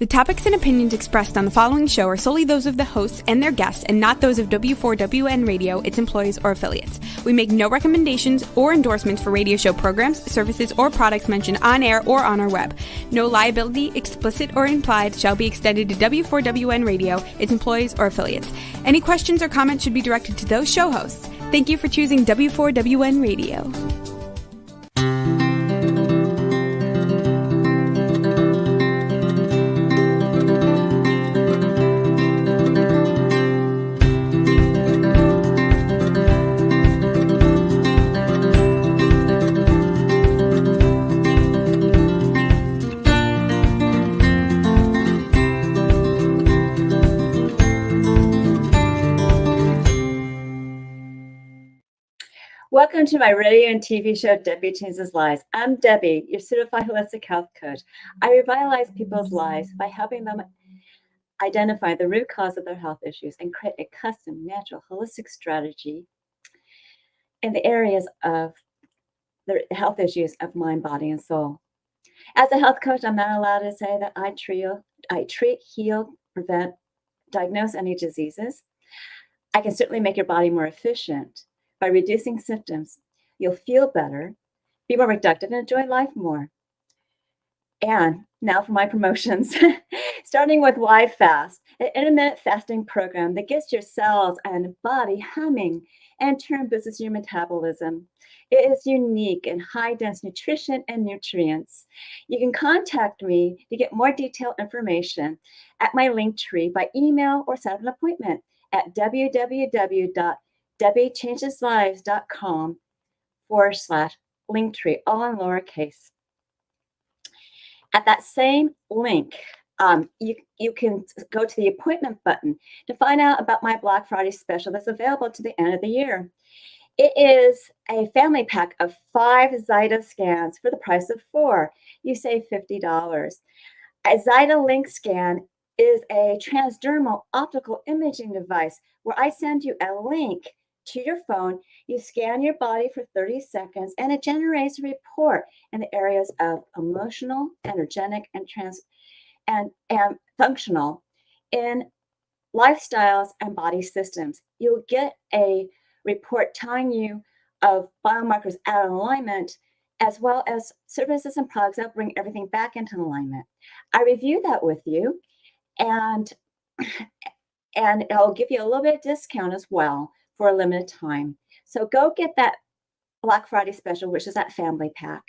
The topics and opinions expressed on the following show are solely those of the hosts and their guests and not those of W4WN Radio, its employees, or affiliates. We make no recommendations or endorsements for radio show programs, services, or products mentioned on air or on our web. No liability, explicit or implied, shall be extended to W4WN Radio, its employees, or affiliates. Any questions or comments should be directed to those show hosts. Thank you for choosing W4WN Radio. Welcome to my radio and TV show, Debi Changes Lives. I'm Debbie, your certified holistic health coach. I revitalize people's lives by helping them identify the root cause of their health issues and create a custom, natural, holistic strategy in the areas of their health issues of mind, body, and soul. As a health coach, I'm not allowed to say that I treat, heal, prevent, diagnose any diseases. I can certainly make your body more efficient. By reducing symptoms, you'll feel better, be more productive, and enjoy life more. And now for my promotions, starting with Y-Fast, an intermittent fasting program that gets your cells and body humming and in turn boosts your metabolism. It is unique and high-dense nutrition and nutrients. You can contact me to get more detailed information at my link tree by email or set up an appointment at www.debbichangeslives.com/linktree, all in lowercase. At that same link, you can go to the appointment button to find out about my Black Friday special that's available to the end of the year. It is a family pack of 5 Zyta scans for the price of 4. You save $50. A Zyta Link scan is a transdermal optical imaging device where I send you a link to your phone. You scan your body for 30 seconds and it generates a report in the areas of emotional, energetic, and functional in lifestyles and body systems. You'll get a report telling you of biomarkers out of alignment, as well as services and products that bring everything back into alignment. I review that with you, and I'll give you a little bit of discount as well for a limited time. So go get that Black Friday special, which is that family pack.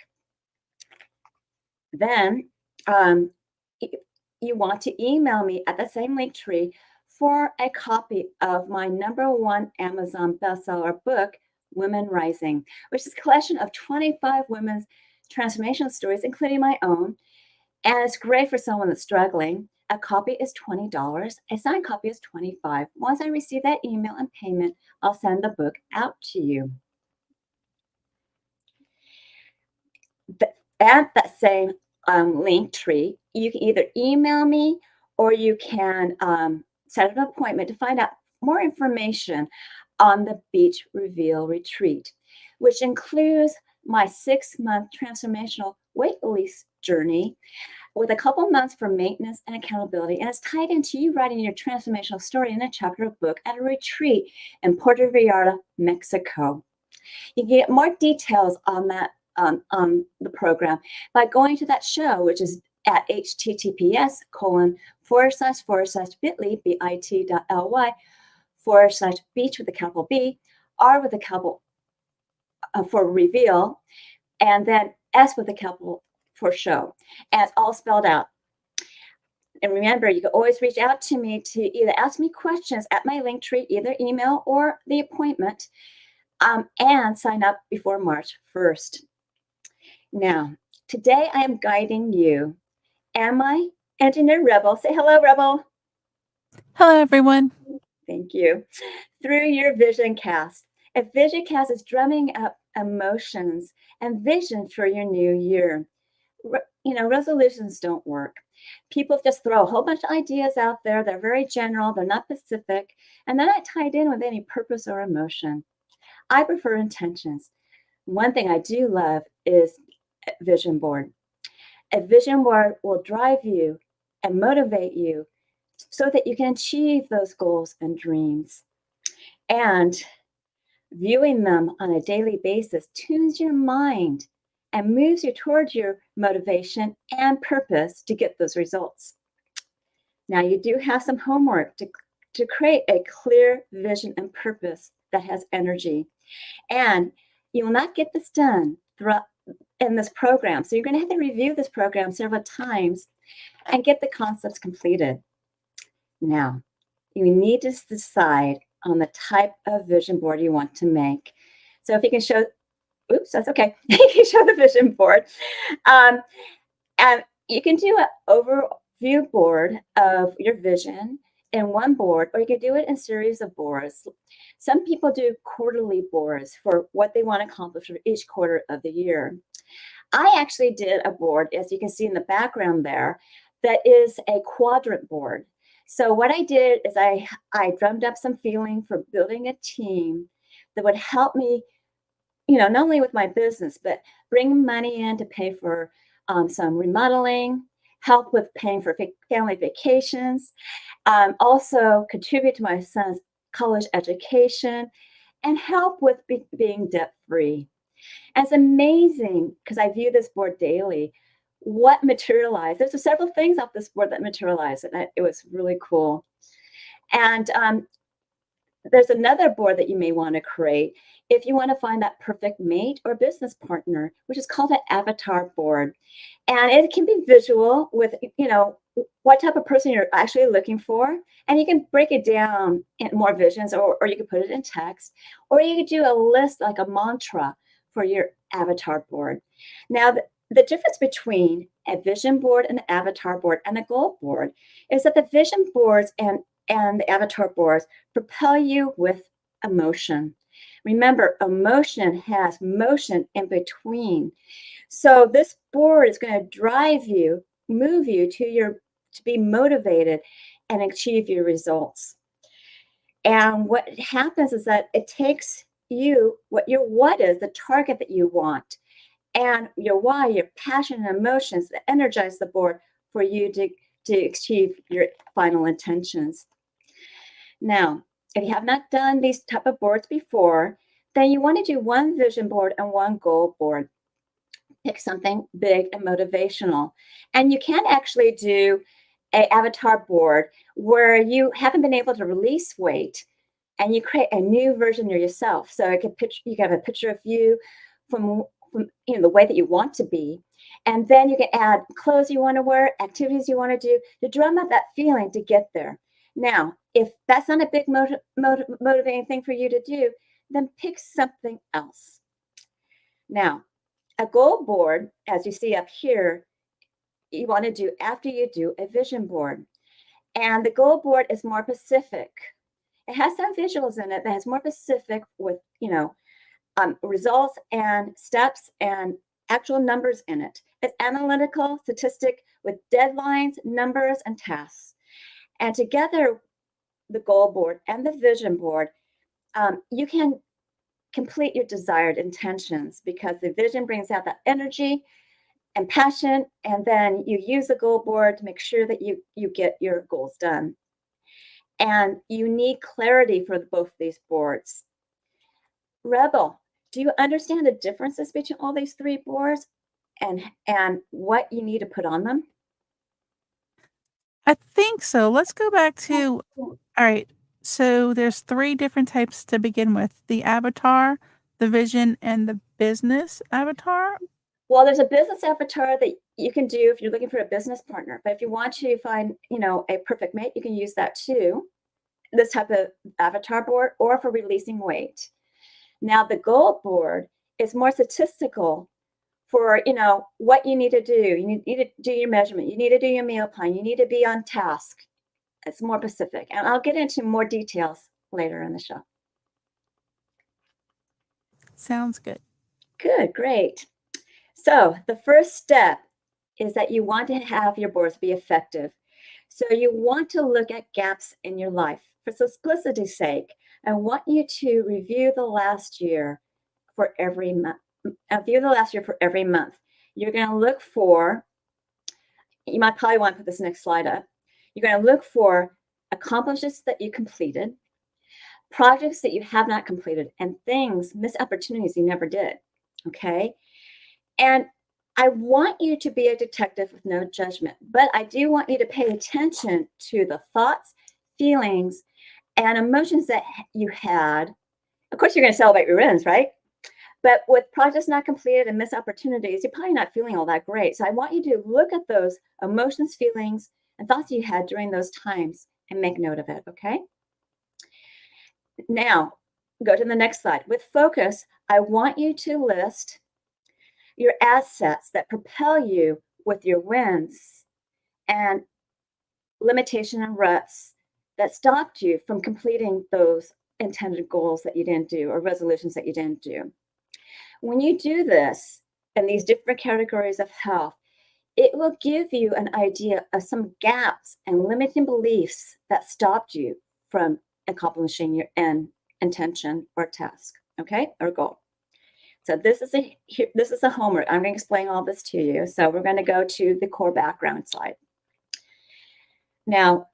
Then you want to email me at the same link tree for a copy of my #1 Amazon bestseller book, Women Rising, which is a collection of 25 women's transformation stories, including my own. And it's great for someone that's struggling. A copy is $20. A signed copy is $25. Once I receive that email and payment, I'll send the book out to you. At that same link tree, you can either email me or you can set up an appointment to find out more information on the Beach Reveal Retreat, which includes my 6-month transformational weight release journey with a couple months for maintenance and accountability. And it's tied into you writing your transformational story in a chapter of book at a retreat in Puerto Vallarta, Mexico. You can get more details on that on the program by going to that show, which is at https://bit.ly/beach with a capital B, R with a capital for reveal, and then S with a capital for show. And it's all spelled out. And remember, you can always reach out to me to either ask me questions at my link tree, either email or the appointment, and sign up before March 1st. Now, today I am guiding you. Am I Engineer Rebel? Say hello, Rebel. Hello, everyone. Thank you. Through your VisionCast. A VisionCast is drumming up emotions and vision for your new year. Resolutions don't work. People just throw a whole bunch of ideas out there. They're very general. They're not specific. And they're not tied in with any purpose or emotion. I prefer intentions. One thing I do love is a vision board. A vision board will drive you and motivate you so that you can achieve those goals and dreams. And viewing them on a daily basis tunes your mind and moves you towards your motivation and purpose to get those results. Now, you do have some homework to create a clear vision and purpose that has energy. And you will not get this done throughout in this program. So you're going to have to review this program several times and get the concepts completed. Now, you need to decide on the type of vision board you want to make. So if you can show, oops, that's okay. You can show the vision board. And you can do an overview board of your vision in one board, or you can do it in series of boards. Some people do quarterly boards for what they want to accomplish for each quarter of the year. I actually did a board, as you can see in the background there, that is a quadrant board. So what I did is I drummed up some feeling for building a team that would help me, not only with my business, but bring money in to pay for some remodeling, help with paying for family vacations, also contribute to my son's college education, and help with being debt-free. And it's amazing, because I view this board daily, what materialized. There's several things off this board that materialized, and it was really cool. And there's another board that you may want to create if you want to find that perfect mate or business partner, which is called an avatar board. And it can be visual with, what type of person you're actually looking for. And you can break it down in more visions, or you can put it in text, or you could do a list like a mantra for your avatar board. Now, the difference between a vision board and an avatar board and a goal board is that the vision boards and the avatar boards propel you with emotion. Remember, emotion has motion in between. So this board is going to drive you, move you to be motivated and achieve your results. And what happens is that it takes you, what your what is, the target that you want, and your why, your passion and emotions that energize the board for you to achieve your final intentions. Now, if you have not done these type of boards before, then you want to do one vision board and one goal board. Pick something big and motivational. And you can actually do an avatar board where you haven't been able to release weight, and you create a new version of yourself. So you can have a picture of you from the way that you want to be. And then you can add clothes you want to wear, activities you want to do to drum up that feeling to get there. Now, if that's not a big motivating thing for you to do, then pick something else. Now, a goal board, as you see up here, you want to do after you do a vision board. And the goal board is more specific. It has some visuals in it, but it's more specific with, results and steps and actual numbers in it. It's analytical, statistic with deadlines, numbers, and tasks. And together, the goal board and the vision board, you can complete your desired intentions, because the vision brings out that energy and passion, and then you use the goal board to make sure that you get your goals done. And you need clarity for both these boards. Rebel, do you understand the differences between all these three boards and what you need to put on them? I think so. Let's go back to, all right. So there's 3 different types to begin with: the avatar, the vision, and the business avatar. Well, there's a business avatar that you can do if you're looking for a business partner. But if you want to find, a perfect mate, you can use that too. This type of avatar board, or for releasing weight. Now, the goal board is more statistical for, what you need to do. You need to do your measurement. You need to do your meal plan. You need to be on task. It's more specific. And I'll get into more details later in the show. Sounds good. Good, great. So the first step is that you want to have your boards be effective. So you want to look at gaps in your life. For simplicity's sake, I want you to review the last year for every month. You're going to look for you might probably want to put this next slide up. You're going to look for accomplishments that you completed, projects that you have not completed, and missed opportunities you never did. Okay. And I want you to be a detective with no judgment, but I do want you to pay attention to the thoughts, feelings, and emotions that you had. Of course, you're going to celebrate your wins, right? But with projects not completed and missed opportunities, you're probably not feeling all that great. So I want you to look at those emotions, feelings, and thoughts you had during those times and make note of it, okay? Now, go to the next slide. With focus, I want you to list your assets that propel you with your wins and limitation and ruts that stopped you from completing those intended goals that you didn't do or resolutions that you didn't do. When you do this in these different categories of health, it will give you an idea of some gaps and limiting beliefs that stopped you from accomplishing your end intention or task, okay, or goal. So this is a homework. I'm going to explain all this to you. So we're going to go to the core background slide. Now,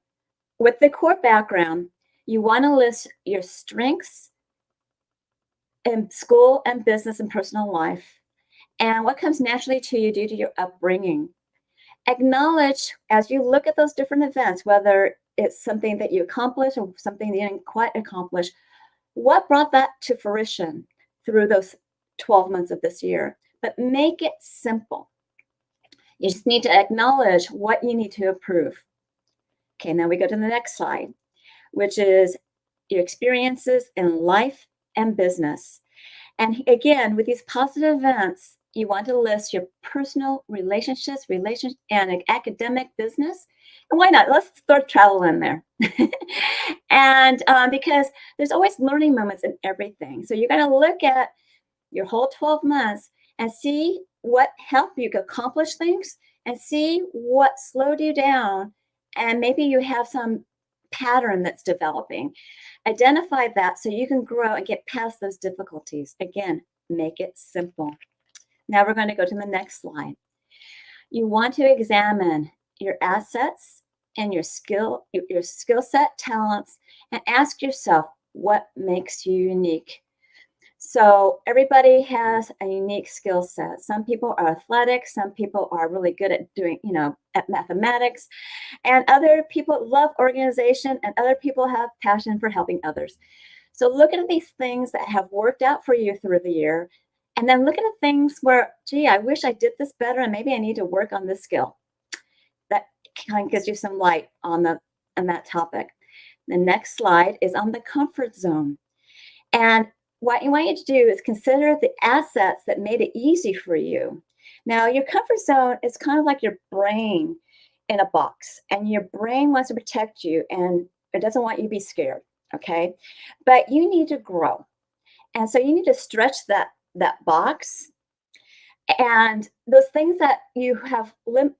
with the core background, you want to list your strengths in school and business and personal life, and what comes naturally to you due to your upbringing. Acknowledge as you look at those different events, whether it's something that you accomplished or something that you didn't quite accomplish, what brought that to fruition through those 12 months of this year. But make it simple. You just need to acknowledge what you need to improve. Okay, now we go to the next slide, which is your experiences in life and business. And again, with these positive events, you want to list your personal relationships, and academic business. And why not? Let's throw travel in there. And because there's always learning moments in everything. So you're going to look at your whole 12 months and see what helped you accomplish things and see what slowed you down. And maybe you have some pattern that's developing. Identify that so you can grow and get past those difficulties. Again, make it simple. Now we're going to go to the next slide. You want to examine your assets and your skill set, talents, and ask yourself what makes you unique. So everybody has a unique skill set. Some people are athletic, some people are really good at doing, at mathematics, and other people love organization, and other people have passion for helping others. So look at these things that have worked out for you through the year, and then look at the things where, gee, I wish I did this better, and maybe I need to work on this skill. That kind of gives you some light on that topic. The next slide is on the comfort zone. And what I want you to do is consider the assets that made it easy for you. Now, your comfort zone is kind of like your brain in a box, and your brain wants to protect you and it doesn't want you to be scared, okay? But you need to grow. And so you need to stretch that box. And those things that you have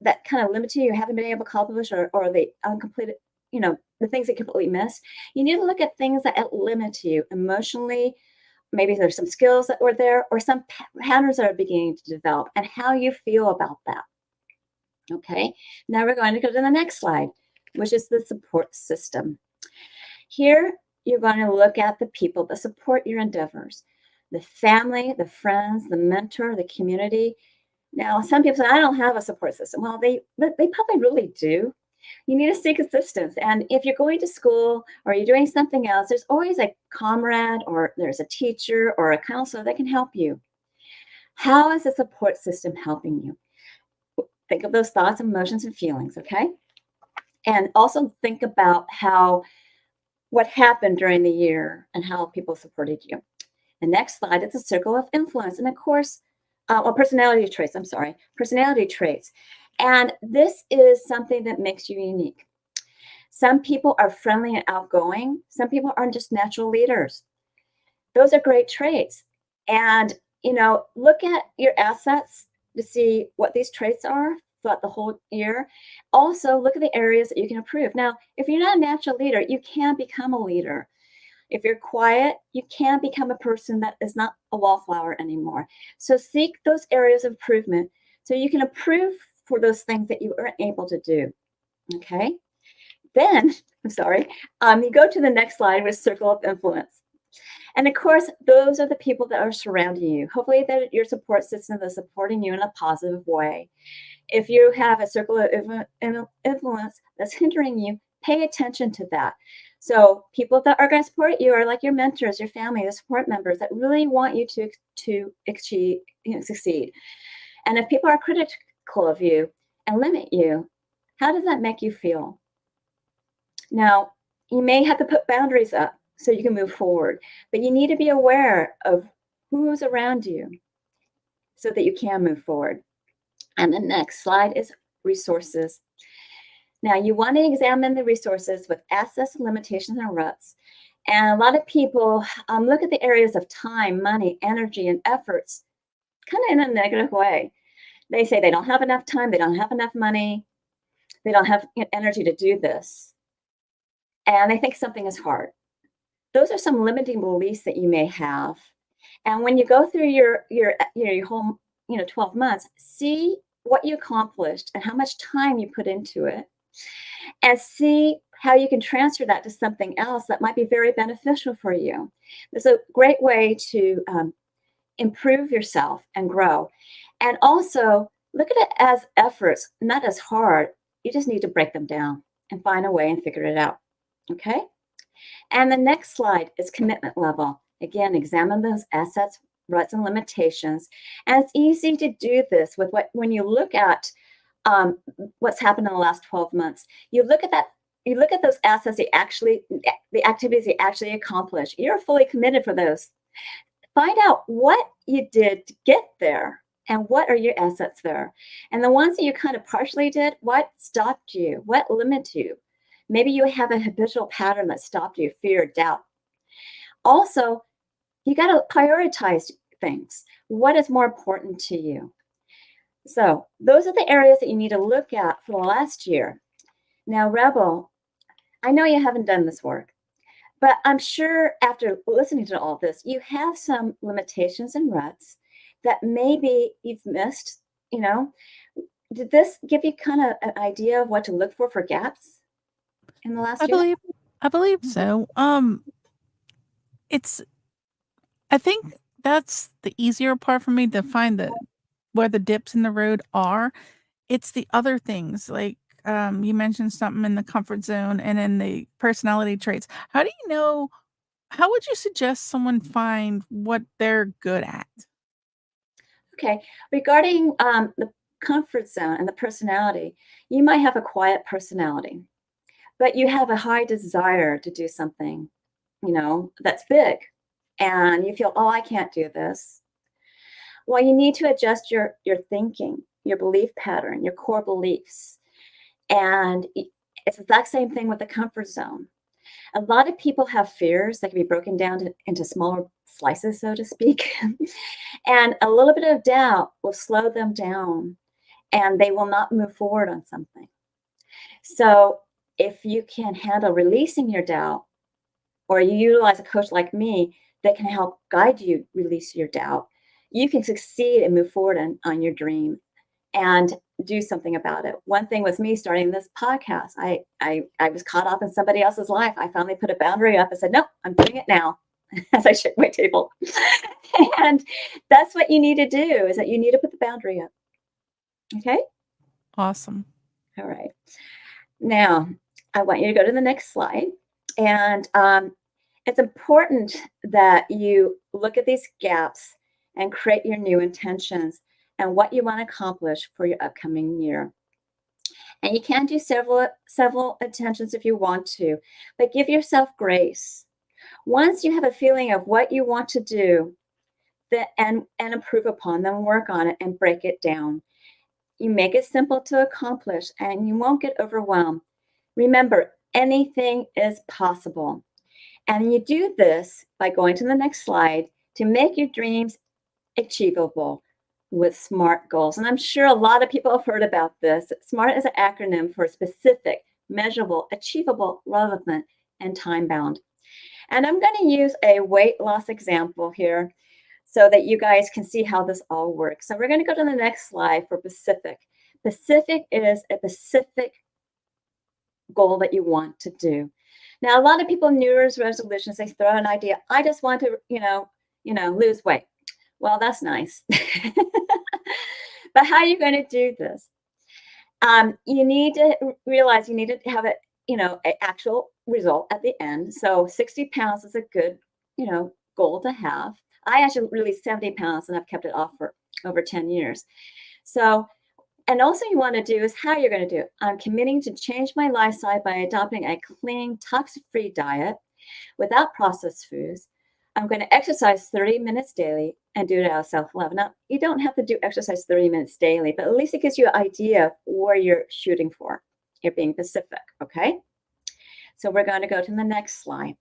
that kind of limit you haven't been able to accomplish, or the uncompleted, the things that you completely missed, you need to look at things that limit you emotionally. Maybe there's some skills that were there or some patterns that are beginning to develop, and how you feel about that. Okay, now we're going to go to the next slide, which is the support system. Here, you're going to look at the people that support your endeavors, the family, the friends, the mentor, the community. Now, some people say, I don't have a support system. Well, they probably really do. You need to seek assistance. And if you're going to school or you're doing something else, there's always a comrade, or there's a teacher or a counselor that can help you. How is the support system helping you? Think of those thoughts, emotions, and feelings, okay? And also think about what happened during the year and how people supported you. The next slide is a circle of influence. And of course, personality traits. And this is something that makes you unique. Some people are friendly and outgoing. Some people are just natural leaders. Those are great traits. And, look at your assets to see what these traits are throughout the whole year. Also, look at the areas that you can improve. Now, if you're not a natural leader, you can become a leader. If you're quiet, you can become a person that is not a wallflower anymore. So seek those areas of improvement so you can improve for those things that you aren't able to do. Okay. Then, I'm sorry, you go to the next slide with circle of influence. And of course, those are the people that are surrounding you. Hopefully that your support system is supporting you in a positive way. If you have a circle of influence that's hindering you, pay attention to that. So people that are going to support you are like your mentors, your family, the support members that really want you to achieve, succeed. And if people are critical of you and limit you, how does that make you feel? Now, you may have to put boundaries up so you can move forward, but you need to be aware of who's around you so that you can move forward. And the next slide is resources. Now, you want to examine the resources with access, limitations, and ruts. And a lot of people look at the areas of time, money, energy, and efforts kind of in a negative way. They say they don't have enough time, they don't have enough money, they don't have energy to do this. And they think something is hard. Those are some limiting beliefs that you may have. And when you go through your whole 12 months, see what you accomplished and how much time you put into it, and see how you can transfer that to something else that might be very beneficial for you. It's a great way to improve yourself and grow. And also look at it as efforts, not as hard. You just need to break them down and find a way and figure it out. Okay? And the next slide is commitment level. Again, examine those assets, ruts, and limitations. And it's easy to do this with when you look at what's happened in the last 12 months. You look at that. You look at those assets, the activities you actually accomplished. You're fully committed for those. Find out what you did to get there and what are your assets there. And the ones that you kind of partially did, what stopped you? What limited you? Maybe you have a habitual pattern that stopped you, fear, doubt. Also, you got to prioritize things. What is more important to you? So those are the areas that you need to look at for the last year. Now, Rebel, I know you haven't done this work, but I'm sure after listening to all this, you have some limitations and ruts that maybe you've missed. Did this give you kind of an idea of what to look for gaps in the last year? I believe so. I think that's the easier part for me to find where the dips in the road are. It's the other things, like, you mentioned something in the comfort zone and in the personality traits. How would you suggest someone find what they're good at? Okay, regarding the comfort zone and the personality, you might have a quiet personality, but you have a high desire to do something, that's big, and you feel, oh, I can't do this. Well, you need to adjust your thinking, your belief pattern, your core beliefs. And it's the exact same thing with the comfort zone. A lot of people have fears that can be broken down into smaller slices, so to speak. And a little bit of doubt will slow them down and they will not move forward on something. So if you can handle releasing your doubt, or you utilize a coach like me that can help guide you release your doubt, you can succeed and move forward on your dream and do something about it. One thing was me starting this podcast. I was caught up in somebody else's life. I finally put a boundary up and said, nope, I'm doing it now, as I shook my table. And that's what you need to do, is that you need to put the boundary up. Okay? Awesome. All right. Now, I want you to go to the next slide. And it's important that you look at these gaps and create your new intentions and what you want to accomplish for your upcoming year. And you can do several intentions if you want to, but give yourself grace. Once you have a feeling of what you want to do, and improve upon them, work on it, and break it down. You make it simple to accomplish, and you won't get overwhelmed. Remember, anything is possible. And you do this by going to the next slide to make your dreams achievable with SMART goals. And I'm sure a lot of people have heard about this. SMART is an acronym for specific, measurable, achievable, relevant, and time-bound. And I'm going to use a weight loss example here so that you guys can see how this all works. So we're going to go to the next slide for specific. Specific is a specific goal that you want to do. Now, a lot of people, New Year's resolutions, they throw an idea. I just want to, lose weight. Well, that's nice. But how are you going to do this? You need to realize you need to have it, an actual result at the end. So 60 pounds is a good, goal to have. I actually released 70 pounds and I've kept it off for over 10 years. So, and also you want to do is how you're going to do it. I'm committing to change my lifestyle by adopting a clean, toxic-free diet without processed foods. I'm going to exercise 30 minutes daily and do it out of self-love. Now, you don't have to do exercise 30 minutes daily, but at least it gives you an idea of where you're shooting for. You're being specific, okay? So we're going to go to the next slide.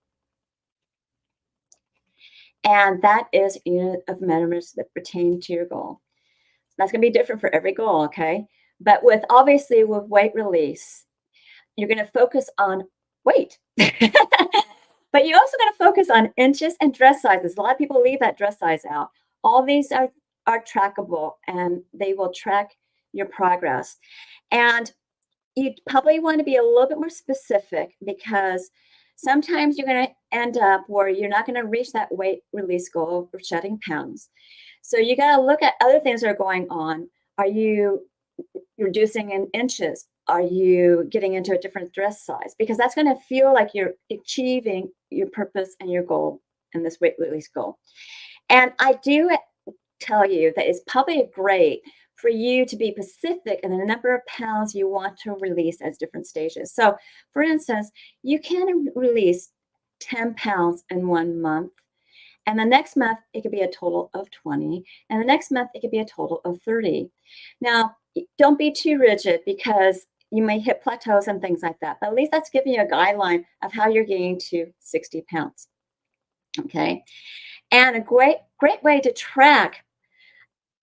And that is unit of measurements that pertain to your goal. That's going to be different for every goal, okay? But obviously with weight release, you're going to focus on weight. But you're also going to focus on inches and dress sizes. A lot of people leave that dress size out. All these are trackable and they will track your progress. And you probably want to be a little bit more specific because sometimes you're going to end up where you're not going to reach that weight release goal of shedding pounds. So you got to look at other things that are going on. Are you reducing in inches? Are you getting into a different dress size? Because that's going to feel like you're achieving your purpose and your goal in this weight release goal. And I do tell you that it's probably great for you to be specific in the number of pounds you want to release as different stages. So for instance, you can release 10 pounds in 1 month. And the next month, it could be a total of 20. And the next month, it could be a total of 30. Now, don't be too rigid because you may hit plateaus and things like that. But at least that's giving you a guideline of how you're getting to 60 pounds. Okay. And a great way to track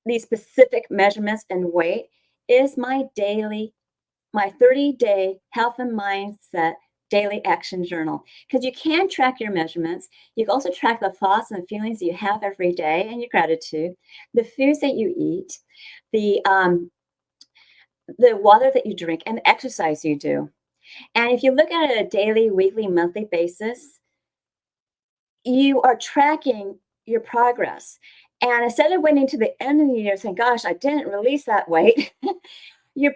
these specific measurements and weight is my 30-day health and mindset daily action journal, because you can track your measurements. You can also track the thoughts and feelings you have every day and your gratitude, the foods that you eat, the water that you drink, and the exercise you do. And if you look at it on a daily, weekly, monthly basis, you are tracking your progress. And instead of waiting to the end of the year saying, gosh, I didn't release that weight, you're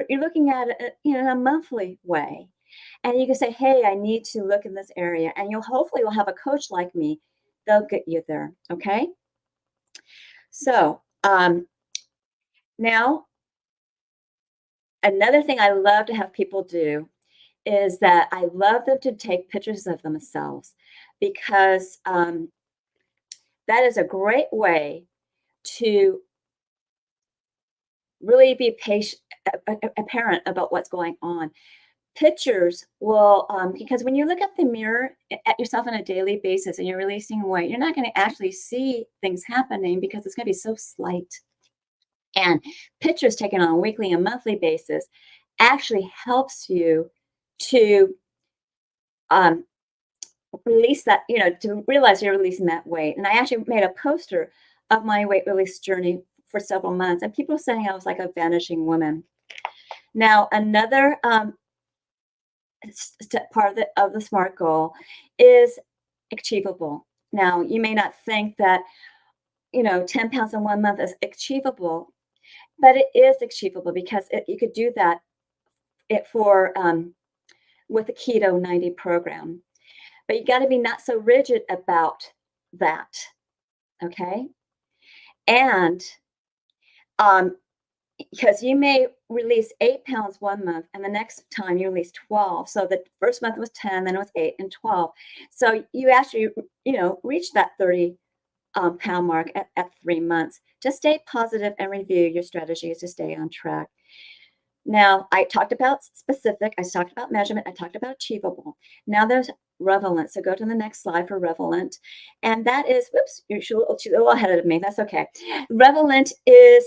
looking at it in a monthly way. And you can say, hey, I need to look in this area. And you'll hopefully have a coach like me. They'll get you there. Okay. So now, another thing I love to have people do is that I love them to take pictures of themselves, because that is a great way to really be patient, apparent about what's going on. Pictures will, because when you look at the mirror at yourself on a daily basis and you're releasing weight, you're not going to actually see things happening because it's going to be so slight. And pictures taken on a weekly and monthly basis actually helps you to release that, to realize you're releasing that weight. And I actually made a poster of my weight release journey for several months, and people saying I was like a vanishing woman. Now, another part of the SMART goal is achievable. Now, you may not think that 10 pounds in 1 month is achievable, but it is achievable because you could do that with the Keto 90 program. But you got to be not so rigid about that, okay? And because you may release 8 pounds 1 month and the next time you release 12. So the first month was 10, then it was 8 and 12. So you actually, reach that 30 pound mark at 3 months. Just stay positive and review your strategies to stay on track. Now, I talked about specific, I talked about measurement, I talked about achievable. Now there's relevant. So go to the next slide for relevant. And that is, whoops, you're a little ahead of me. That's okay. Relevant is,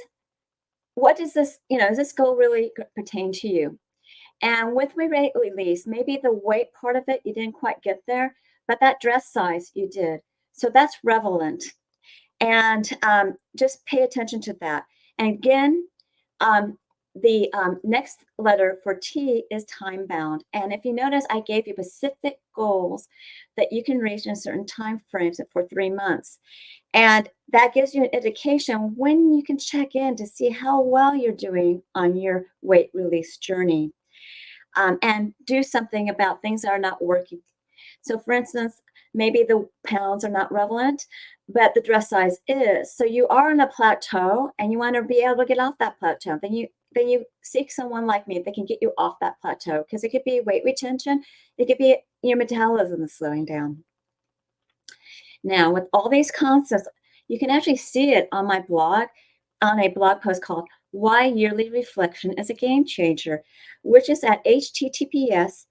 what does this, does this goal really pertain to you? And with weight release, maybe the weight part of it, you didn't quite get there, but that dress size you did. So that's relevant. And just pay attention to that. And again, the next letter for T is time bound. And if you notice, I gave you specific goals that you can reach in certain time frames for 3 months. And that gives you an indication when you can check in to see how well you're doing on your weight release journey, and do something about things that are not working. So, for instance, maybe the pounds are not relevant, but the dress size is. So you are on a plateau and you want to be able to get off that plateau. Then you seek someone like me that can get you off that plateau, because it could be weight retention, it could be your metabolism is slowing down. Now, with all these concepts, you can actually see it on my blog, on a blog post called Why Yearly Reflection is a Game Changer, which is at https://bit.ly,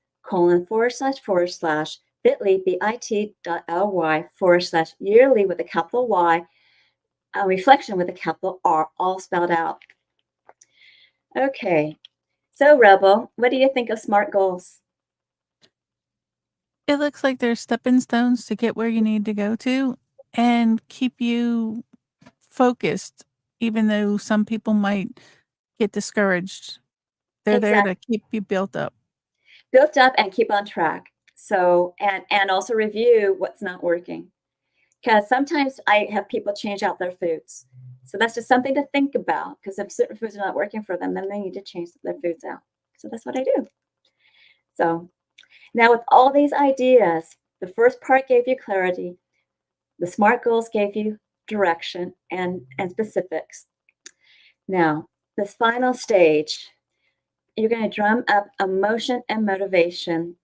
bit.ly/yearly with a capital Y, reflection with a capital R, all spelled out. Okay, so Rebel, what do you think of SMART goals? It looks like they're stepping stones to get where you need to go to and keep you focused, even though some people might get discouraged. They're there Exactly. to keep you built up. Built up and keep on track. So, and also review what's not working. Because sometimes I have people change out their foods. So that's just something to think about, because if certain foods are not working for them, then they need to change their foods out. So that's what I do. So now with all these ideas, the first part gave you clarity. The SMART goals gave you direction and specifics. Now, this final stage, you're going to drum up emotion and motivation,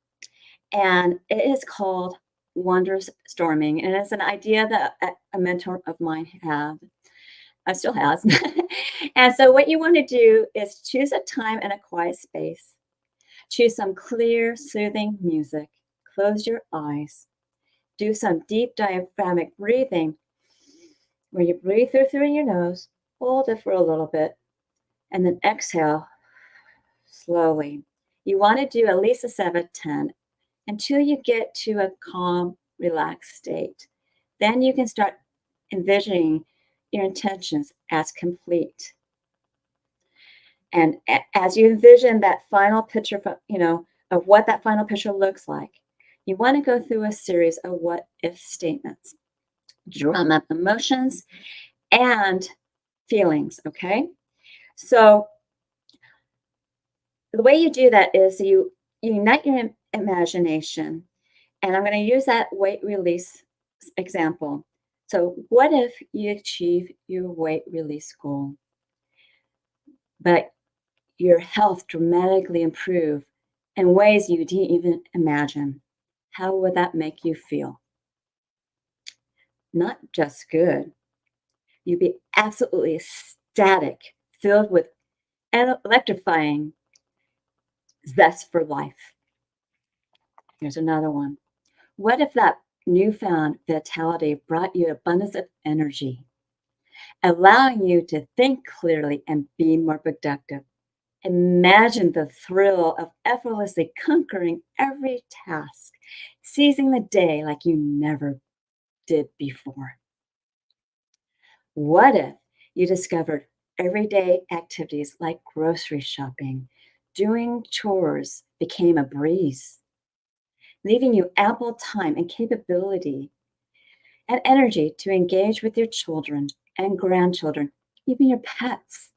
and it is called wondrous storming. And it's an idea that a mentor of mine still has. And so what you want to do is choose a time and a quiet space. Choose some clear, soothing music. Close your eyes. Do some deep diaphragmatic breathing, where you breathe through your nose, hold it for a little bit, and then exhale slowly. You want to do at least a 7-10 until you get to a calm, relaxed state. Then you can start envisioning your intentions as complete. And as you envision that final picture, of what that final picture looks like, you want to go through a series of what if statements. Drum up emotions and feelings, okay? So the way you do that is you ignite your imagination. And I'm going to use that weight release example. So what if you achieve your weight release goal, but your health dramatically improve in ways you didn't even imagine? How would that make you feel? Not just good. You'd be absolutely ecstatic, filled with electrifying zest for life. Here's another one. What if that newfound vitality brought you abundance of energy, allowing you to think clearly and be more productive? Imagine the thrill of effortlessly conquering every task, seizing the day like you never did before. What if you discovered everyday activities like grocery shopping, doing chores became a breeze, leaving you ample time and capability and energy to engage with your children and grandchildren, even your pets,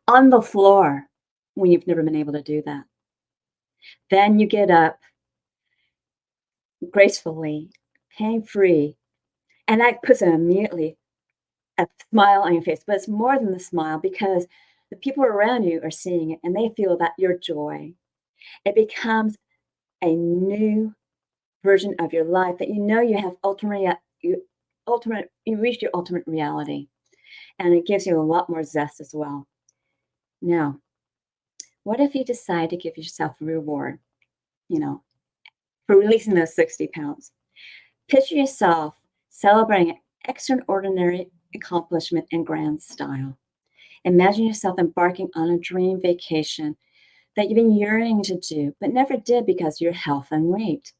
on the floor when you've never been able to do that? Then you get up gracefully, pain-free, and that puts immediately a smile on your face. But it's more than the smile, because the people around you are seeing it and they feel that your joy. It becomes a new version of your life that you have you reached your ultimate reality, and it gives you a lot more zest as well. Now, what if you decide to give yourself a reward, for releasing those 60 pounds? Picture yourself celebrating an extraordinary accomplishment in grand style. Imagine yourself embarking on a dream vacation that you've been yearning to do, but never did because of your health and weight.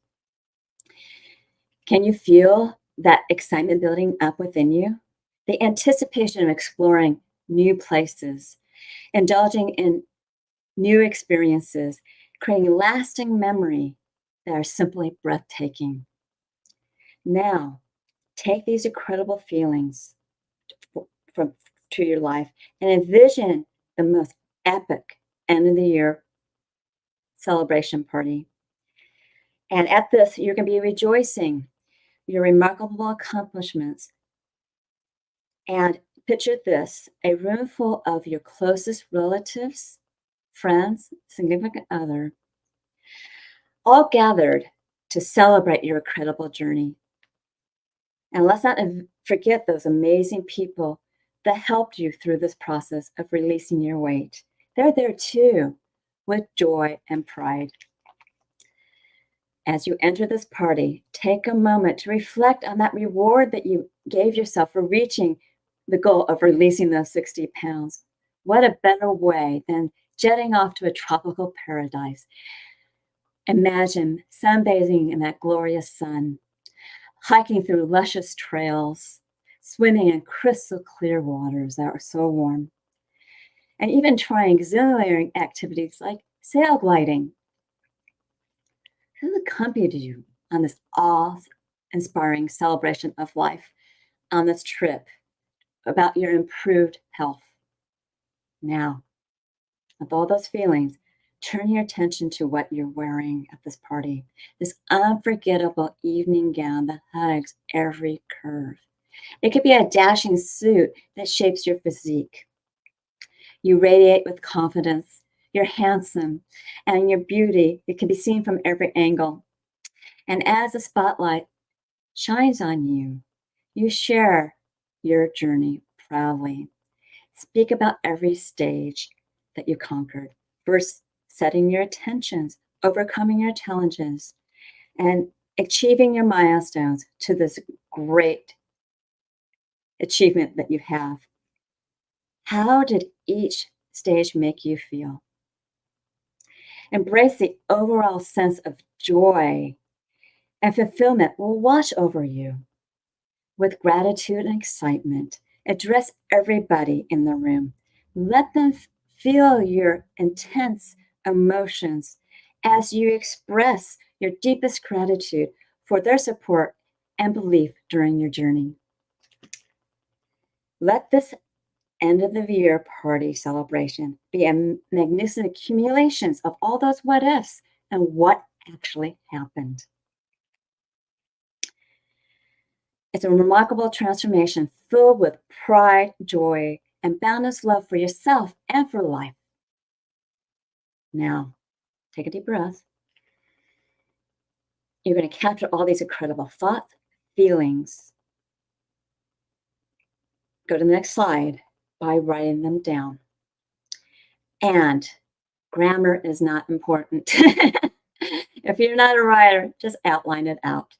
Can you feel that excitement building up within you? The anticipation of exploring new places, indulging in new experiences, creating lasting memory that are simply breathtaking. Now, take these incredible feelings from to your life and envision the most epic end of the year celebration party. And at this, you're going to be rejoicing your remarkable accomplishments. And picture this, a room full of your closest relatives, friends, significant other, all gathered to celebrate your incredible journey. And let's not forget those amazing people that helped you through this process of releasing your weight. They're there too, with joy and pride. As you enter this party, take a moment to reflect on that reward that you gave yourself for reaching the goal of releasing those 60 pounds. What a better way than jetting off to a tropical paradise. Imagine sunbathing in that glorious sun, hiking through luscious trails, swimming in crystal clear waters that are so warm, and even trying exhilarating activities like sail gliding. Who accompanied you on this awe-inspiring celebration of life on this trip about your improved health? Now, with all those feelings, turn your attention to what you're wearing at this party, this unforgettable evening gown that hugs every curve. It could be a dashing suit that shapes your physique. You radiate with confidence. You're handsome, and your beauty, it can be seen from every angle. And as the spotlight shines on you, you share your journey proudly. Speak about every stage that you conquered. First, setting your intentions, overcoming your challenges, and achieving your milestones to this great achievement that you have. How did each stage make you feel? Embrace the overall sense of joy and fulfillment will wash over you. With gratitude and excitement, address everybody in the room. Let them feel your intense emotions as you express your deepest gratitude for their support and belief during your journey. Let this end of the year party celebration be a magnificent accumulations of all those what ifs and what actually happened. It's a remarkable transformation filled with pride, joy, and boundless love for yourself and for life. Now, take a deep breath. You're going to capture all these incredible thoughts, feelings. Go to the next slide by writing them down. And grammar is not important. If you're not a writer, just outline it out.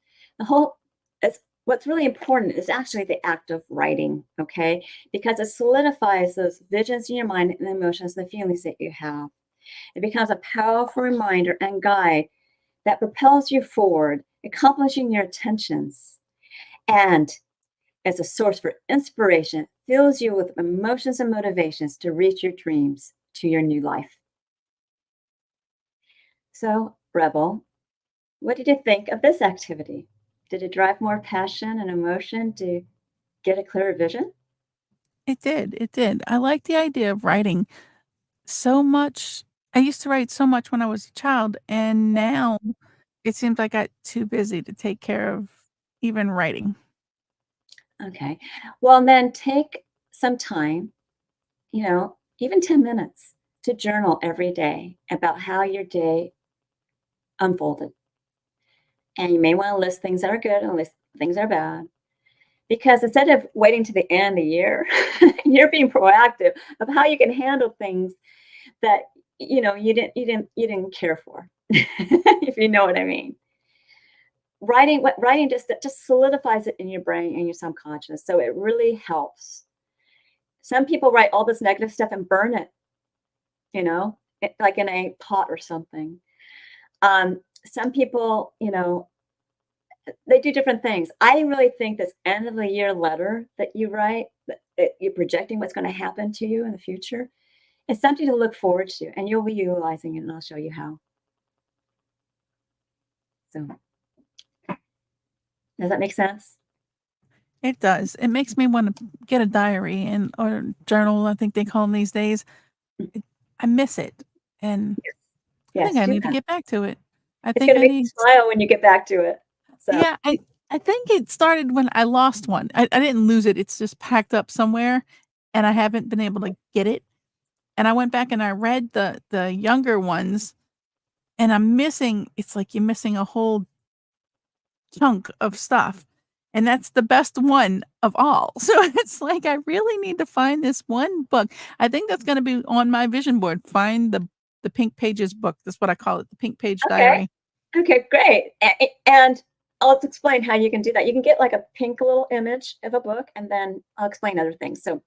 What's really important is actually the act of writing, okay? Because it solidifies those visions in your mind and the emotions, the feelings that you have. It becomes a powerful reminder and guide that propels you forward, accomplishing your intentions. And as a source for inspiration, fills you with emotions and motivations to reach your dreams to your new life. So, Rebel, what did you think of this activity? Did it drive more passion and emotion to get a clearer vision? It did, it did. I like the idea of writing so much. I used to write so much when I was a child, and now it seems like I got too busy to take care of even writing. Okay. Well, then take some time, even 10 minutes to journal every day about how your day unfolded. And you may want to list things that are good and list things that are bad. Because instead of waiting to the end of the year, you're being proactive of how you can handle things that you didn't care for, if you know what I mean. Writing just solidifies it in your brain and your subconscious, so it really helps. Some people write all this negative stuff and burn it, like in a pot or something. Some people, they do different things. I really think this end of the year letter that you write, that you're projecting what's going to happen to you in the future, It's something to look forward to, and you'll be utilizing it, and I'll show you how. So, does that make sense? It does. It makes me want to get a diary or journal, I think they call them these days. I miss it, and I think Yes, I do need to that. get back to it. I It's think going to I make you need smile when you get back to it. So, Yeah, I think it started when I lost one. I didn't lose it, it's just packed up somewhere, and I haven't been able to get it, and I went back and I read the younger ones, and I'm missing it's like you're missing a whole chunk of stuff, and that's the best one of all. So it's like I really need to find this one book. I think that's gonna be on my vision board, find the Pink Pages book. That's what I call it, the Pink Page okay. Diary. Okay, great. And I'll explain how you can do that. You can get like a pink little image of a book, and then I'll explain other things. So,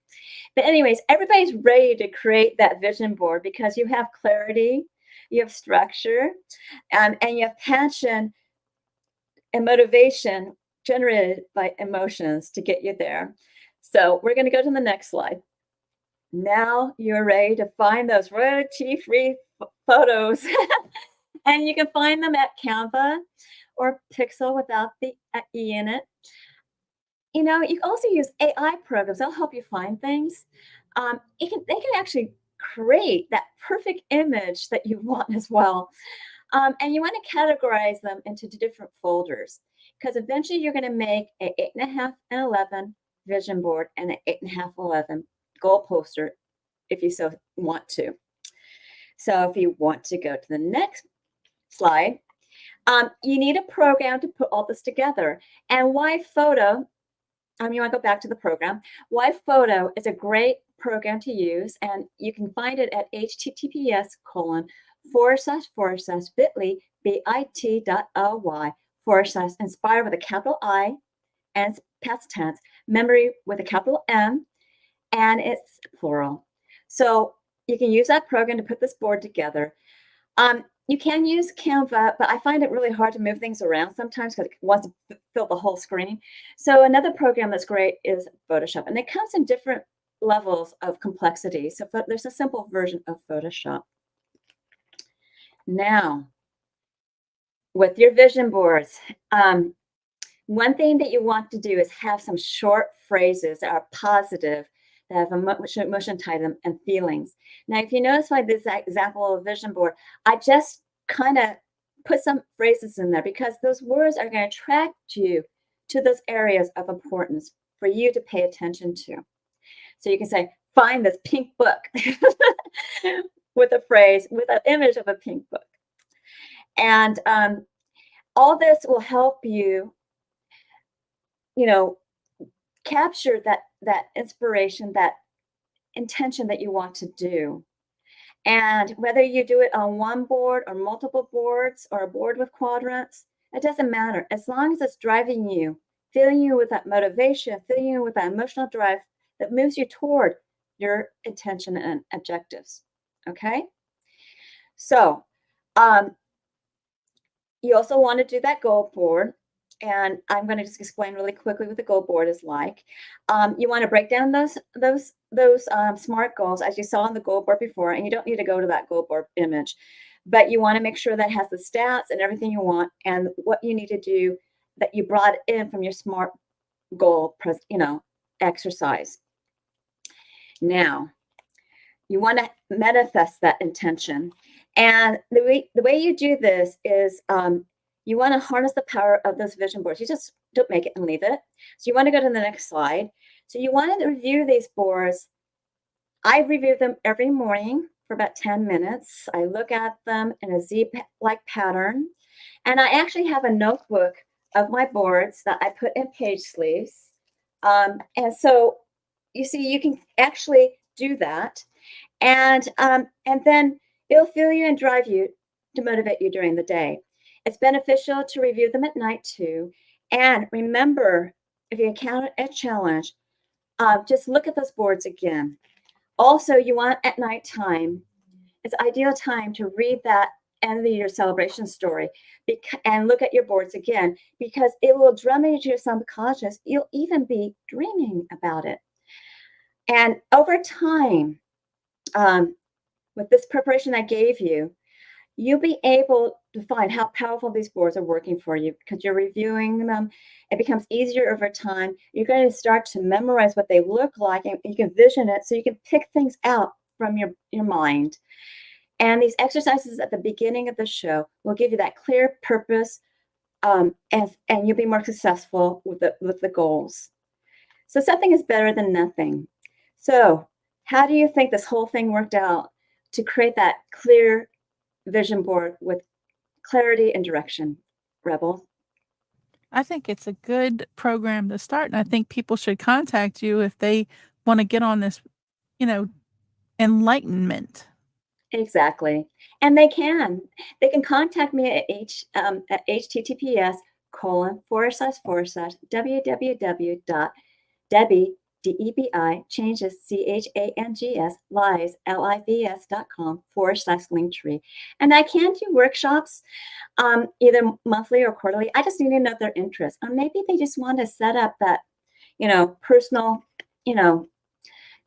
but anyways, everybody's ready to create that vision board because you have clarity, you have structure, and you have passion and motivation generated by emotions to get you there. So we're going to go to the next slide. Now you're ready to find those royalty-free photos. And you can find them at Canva or Pixel without the E in it. You know, you can also use AI programs. They'll help you find things. They can actually create that perfect image that you want as well. And you want to categorize them into different folders because eventually you're going to make an 8.5 and 11 vision board and an 8.5, 11 goal poster if you so want to. So if you want to go to the next slide, you need a program to put all this together. And why photo? You want to go back to the program. Why photo is a great program to use, and you can find it at https://bit.ly/inspire with a capital I and past tense, memory with a capital M, and it's plural. So you can use that program to put this board together. You can use Canva, but I find it really hard to move things around sometimes because it wants to fill the whole screen. So another program that's great is Photoshop, and it comes in different levels of complexity. So there's a simple version of Photoshop. Now, with your vision boards, one thing that you want to do is have some short phrases that are positive, that have emotion tied to them and feelings. Now, if you notice by this example of vision board, I just kind of put some phrases in there because those words are going to attract you to those areas of importance for you to pay attention to. So you can say, find this pink book with a phrase, with an image of a pink book. And all this will help you, capture that inspiration, that intention that you want to do. And whether you do it on one board or multiple boards or a board with quadrants, it doesn't matter. As long as it's driving you, filling you with that motivation, filling you with that emotional drive that moves you toward your intention and objectives. Okay? So, you also want to do that goal board. And I'm going to just explain really quickly what the goal board is like. You want to break down those SMART goals as you saw on the goal board before, and you don't need to go to that goal board image, but you want to make sure that has the stats and everything you want and what you need to do that you brought in from your SMART goal, exercise. Now, you want to manifest that intention, and the way you do this is you want to harness the power of those vision boards. You just don't make it and leave it. So you want to go to the next slide. So you want to review these boards. I review them every morning for about 10 minutes. I look at them in a Z-like pattern. And I actually have a notebook of my boards that I put in page sleeves. And so you see, you can actually do that. And then it'll fuel you and drive you to motivate you during the day. It's beneficial to review them at night too. And remember, if you encounter a challenge, just look at those boards again. Also, you want at nighttime, it's ideal time to read that end of the year celebration story and look at your boards again, because it will drum into your subconscious. You'll even be dreaming about it. And over time, with this preparation I gave you, you'll be able to find how powerful these boards are working for you because you're reviewing them. It becomes easier over time. You're going to start to memorize what they look like, and you can vision it so you can pick things out from your mind. And these exercises at the beginning of the show will give you that clear purpose, and you'll be more successful with the goals. So something is better than nothing. So how do you think this whole thing worked out to create that clear vision board with clarity and direction, Rebel? I think it's a good program to start, and I think people should contact you if they want to get on this, you know, enlightenment. Exactly. And they can. They can contact me at https://www.debi, Debi changes changes lives lives.com/linktree. And I can do workshops either monthly or quarterly. I just need to know their interest. Or maybe they just want to set up that, personal,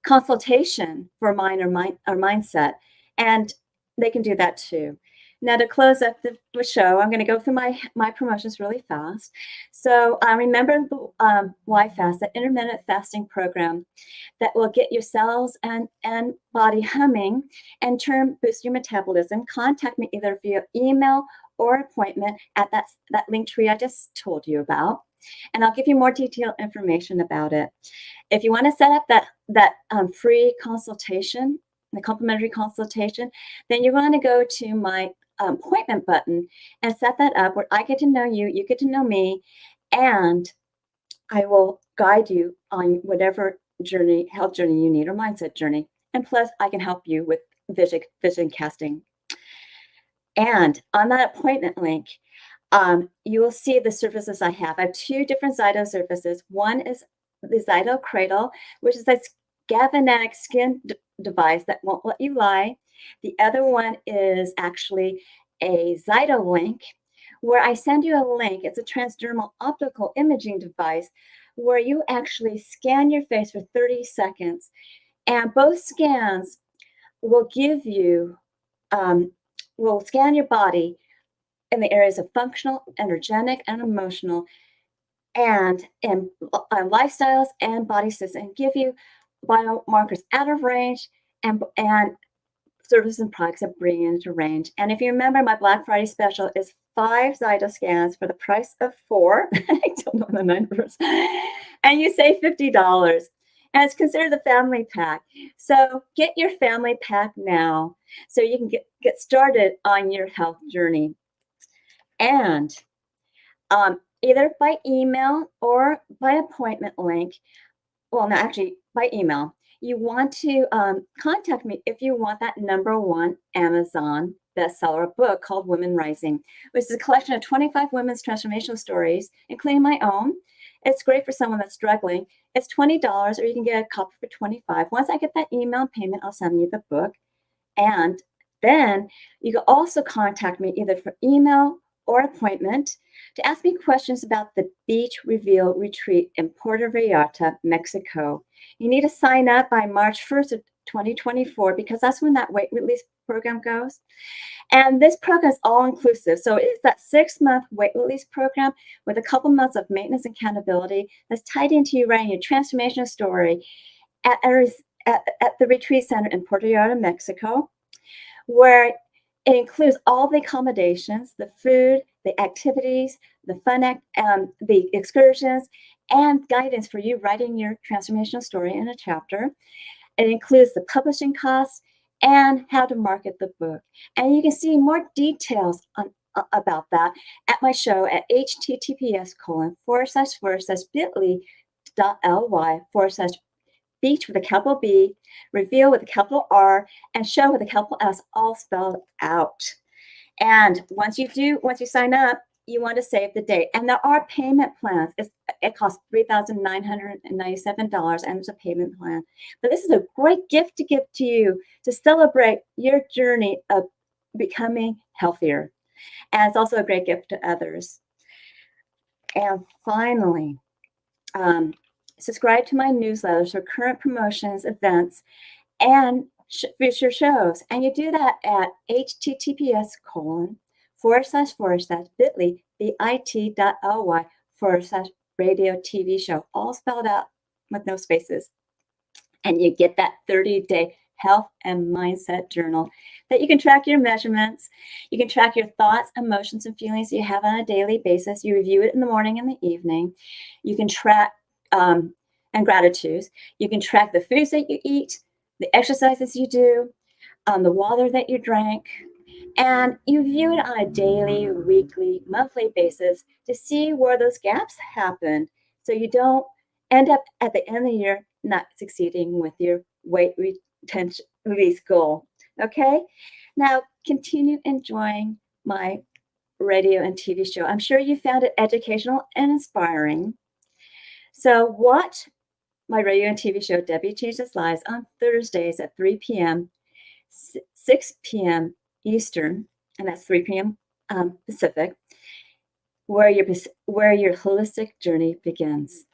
consultation for mind or mindset, and they can do that too. Now, to close up the show, I'm going to go through my promotions really fast. So remember the YFast, the intermittent fasting program that will get your cells and body humming and boost your metabolism. Contact me either via email or appointment at that link tree I just told you about, and I'll give you more detailed information about it. If you want to set up that free consultation, the complimentary consultation, then you're going to go to my appointment button and set that up where I get to know you, you get to know me, and I will guide you on whatever health journey you need or mindset journey. And plus, I can help you with vision casting. And on that appointment link, you will see the surfaces I have. I have two different Zyto surfaces. One is the Zyto Cradle, which is a galvanic skin device that won't let you lie. The other one is actually a Zyto Link, where I send you a link. It's a transdermal optical imaging device where you actually scan your face for 30 seconds. And both scans will give you, will scan your body in the areas of functional, energetic, and emotional, and in lifestyles and body systems, and give you biomarkers out of range and services and products that bring you into range. And if you remember, my Black Friday special is 5 Zyto scans for the price of 4. I don't know the numbers. And you save $50. And it's considered a family pack. So get your family pack now so you can get started on your health journey. And either by email or by appointment link, well, no, actually by email, you want to contact me if you want that #1 Amazon bestseller book called Women Rising, which is a collection of 25 women's transformational stories, including my own. It's great for someone that's struggling. It's $20, or you can get a copy for $25. Once I get that email payment, I'll send you the book. And then you can also contact me either for email or appointment to ask me questions about the Beach Reveal Retreat in Puerto Vallarta, Mexico. You need to sign up by March 1st of 2024 because that's when that weight release program goes. And this program is all inclusive. So it's that 6-month weight release program with a couple months of maintenance and accountability that's tied into you writing your transformational story at the retreat center in Puerto Vallarta, Mexico, where it includes all the accommodations, the food, the activities, the fun, the excursions, and guidance for you writing your transformational story in a chapter. It includes the publishing costs and how to market the book. And you can see more details about that at my show at https://bit.ly/beach with a capital B, reveal with a capital R, and show with a capital S, all spelled out. And once you sign up, you want to save the date. And there are payment plans. It costs $3,997, and it's a payment plan. But this is a great gift to give to you to celebrate your journey of becoming healthier. And it's also a great gift to others. And finally, subscribe to my newsletters for current promotions, events, and future shows. And you do that at https://bit.ly, bit.ly/radio TV show, all spelled out with no spaces. And you get that 30-day health and mindset journal that you can track your measurements. You can track your thoughts, emotions, and feelings you have on a daily basis. You review it in the morning and the evening. You can track and gratitudes. You can track the foods that you eat, the exercises you do, the water that you drank, and you view it on a daily, weekly, monthly basis to see where those gaps happen, so you don't end up at the end of the year not succeeding with your weight retention release goal. Okay, now continue enjoying my radio and TV show. I'm sure you found it educational and inspiring. So watch my radio and TV show, Debi Changes Lives, on Thursdays at 3 p.m., 6 p.m. Eastern, and that's 3 p.m. Pacific, where your holistic journey begins.